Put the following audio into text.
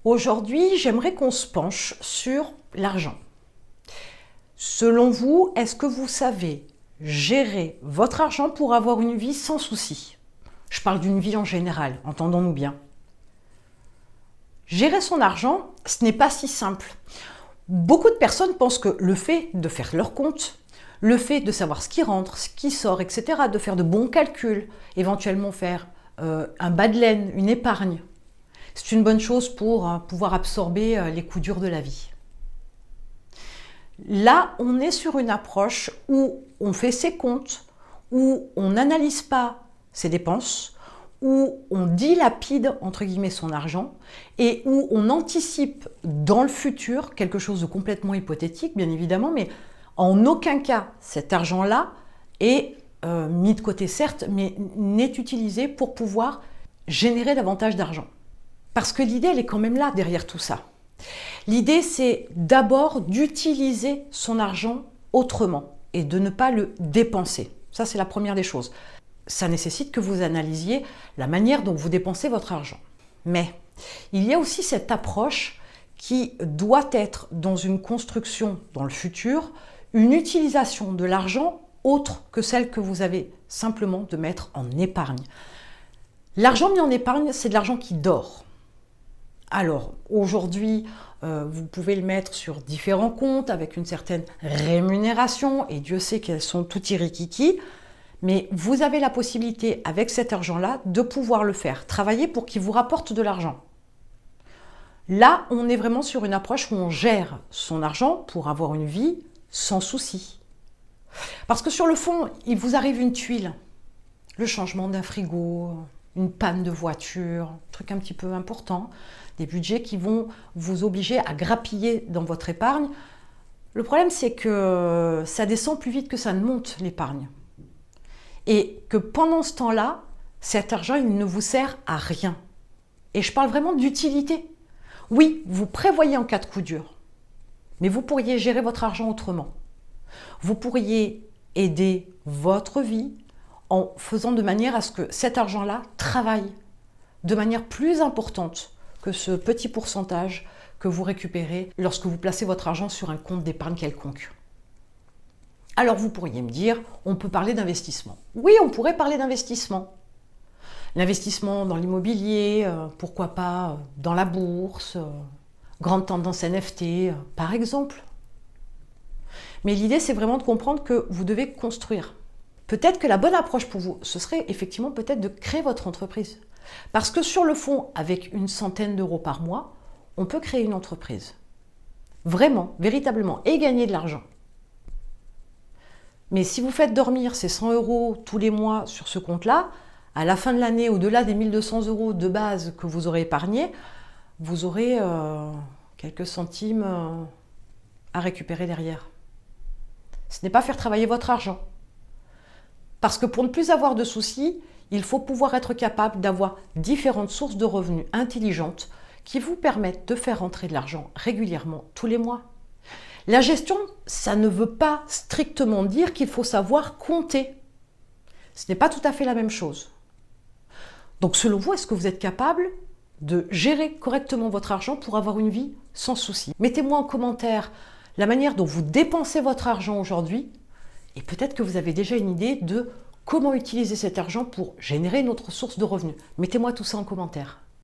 Aujourd'hui, j'aimerais qu'on se penche sur l'argent. Selon vous, est-ce que vous savez gérer votre argent pour avoir une vie sans souci? Je parle d'une vie en général, entendons-nous bien. Gérer son argent, ce n'est pas si simple. Beaucoup de personnes pensent que le fait de faire leur compte, le fait de savoir ce qui rentre, ce qui sort, etc., de faire de bons calculs, éventuellement faire un bas de laine, une épargne, c'est une bonne chose pour pouvoir absorber les coups durs de la vie. Là, on est sur une approche où on fait ses comptes, où on n'analyse pas ses dépenses, où on dilapide entre guillemets son argent et où on anticipe dans le futur quelque chose de complètement hypothétique, bien évidemment, mais en aucun cas cet argent-là est mis de côté, certes, mais n'est utilisé pour pouvoir générer davantage d'argent. Parce que l'idée, elle est quand même là derrière tout ça. L'idée, c'est d'abord d'utiliser son argent autrement et de ne pas le dépenser. Ça, c'est la première des choses. Ça nécessite que vous analysiez la manière dont vous dépensez votre argent. Mais il y a aussi cette approche qui doit être dans une construction dans le futur, une utilisation de l'argent autre que celle que vous avez simplement de mettre en épargne. L'argent mis en épargne, c'est de l'argent qui dort. Alors, aujourd'hui, vous pouvez le mettre sur différents comptes avec une certaine rémunération, et Dieu sait qu'elles sont tout irikiki, mais vous avez la possibilité, avec cet argent-là, de pouvoir le faire travailler pour qu'il vous rapporte de l'argent. Là, on est vraiment sur une approche où on gère son argent pour avoir une vie sans souci. Parce que sur le fond, il vous arrive une tuile, le changement d'un frigo, une panne de voiture, un truc un petit peu important, des budgets qui vont vous obliger à grappiller dans votre épargne. Le problème, c'est que ça descend plus vite que ça ne monte, l'épargne. Et que pendant ce temps-là, cet argent, il ne vous sert à rien. Et je parle vraiment d'utilité. Oui, vous prévoyez en cas de coup dur, mais vous pourriez gérer votre argent autrement. Vous pourriez aider votre vie en faisant de manière à ce que cet argent-là travaille de manière plus importante que ce petit pourcentage que vous récupérez lorsque vous placez votre argent sur un compte d'épargne quelconque. Alors vous pourriez me dire, on peut parler d'investissement. Oui, on pourrait parler d'investissement. L'investissement dans l'immobilier, pourquoi pas dans la bourse, grande tendance NFT, par exemple. Mais l'idée, c'est vraiment de comprendre que vous devez construire. Peut-être que la bonne approche pour vous, ce serait effectivement peut-être de créer votre entreprise. Parce que sur le fond, avec une centaine d'euros par mois, on peut créer une entreprise. Vraiment, véritablement, et gagner de l'argent. Mais si vous faites dormir ces 100 euros tous les mois sur ce compte-là, à la fin de l'année, au-delà des 1200 euros de base que vous aurez épargnés, vous aurez quelques centimes à récupérer derrière. Ce n'est pas faire travailler votre argent. Parce que pour ne plus avoir de soucis, il faut pouvoir être capable d'avoir différentes sources de revenus intelligentes qui vous permettent de faire rentrer de l'argent régulièrement tous les mois. La gestion, ça ne veut pas strictement dire qu'il faut savoir compter. Ce n'est pas tout à fait la même chose. Donc selon vous, est-ce que vous êtes capable de gérer correctement votre argent pour avoir une vie sans souci? Mettez-moi en commentaire la manière dont vous dépensez votre argent aujourd'hui et peut-être que vous avez déjà une idée de comment utiliser cet argent pour générer une autre source de revenus. Mettez-moi tout ça en commentaire.